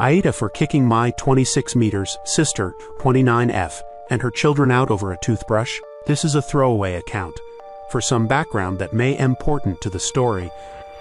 AITA for kicking my 26 meters sister, 29F, and her children out over a toothbrush. This is a throwaway account. For some background that may be important to the story,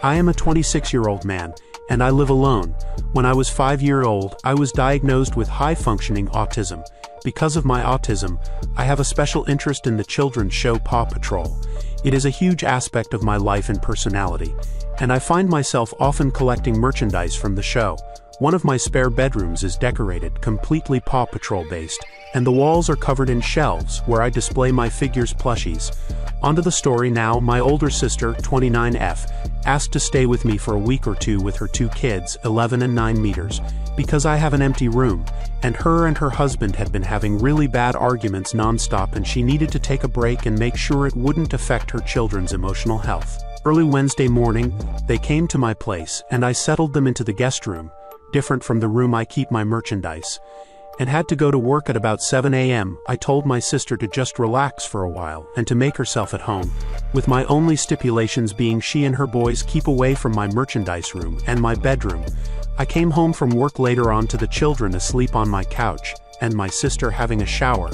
I am a 26-year-old man, and I live alone. When I was 5 years old, I was diagnosed with high-functioning autism. Because of my autism, I have a special interest in the children's show Paw Patrol. It is a huge aspect of my life and personality, and I find myself often collecting merchandise from the show. One of my spare bedrooms is decorated completely Paw Patrol based, and the walls are covered in shelves where I display my figures plushies. Onto the story now. My older sister, 29F, asked to stay with me for a week or two with her two kids, 11 and 9 meters, because I have an empty room, and her husband had been having really bad arguments non-stop, and she needed to take a break and make sure it wouldn't affect her children's emotional health. Early Wednesday morning, they came to my place, and I settled them into the guest room, different from the room I keep my merchandise, and had to go to work at about 7 a.m. I told my sister to just relax for a while and to make herself at home, with my only stipulations being she and her boys keep away from my merchandise room and my bedroom. I came home from work later on to the children asleep on my couch and my sister having a shower.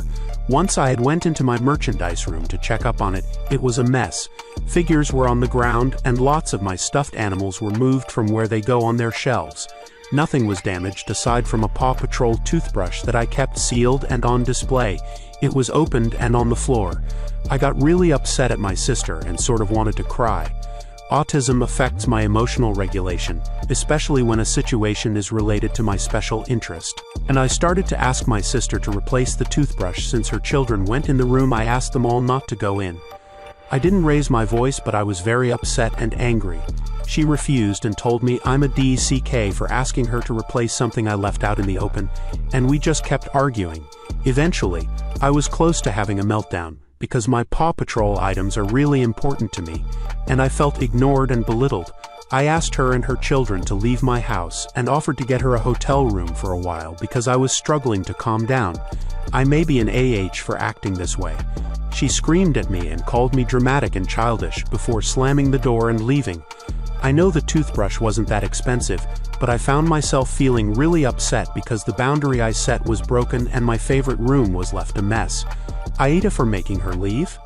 Once I had went into my merchandise room to check up on it, it was a mess. Figures were on the ground and lots of my stuffed animals were moved from where they go on their shelves. Nothing was damaged aside from a Paw Patrol toothbrush that I kept sealed and on display. It was opened and on the floor. I got really upset at my sister and sort of wanted to cry. Autism affects my emotional regulation, especially when a situation is related to my special interest. And I started to ask my sister to replace the toothbrush since her children went in the room. I asked them all not to go in. I didn't raise my voice, but I was very upset and angry. She refused and told me I'm a DCK for asking her to replace something I left out in the open, and we just kept arguing. Eventually, I was close to having a meltdown, because my Paw Patrol items are really important to me, and I felt ignored and belittled. I asked her and her children to leave my house and offered to get her a hotel room for a while because I was struggling to calm down. I may be an AH for acting this way. She screamed at me and called me dramatic and childish before slamming the door and leaving. I know the toothbrush wasn't that expensive, but I found myself feeling really upset because the boundary I set was broken and my favorite room was left a mess. AITA for making her leave?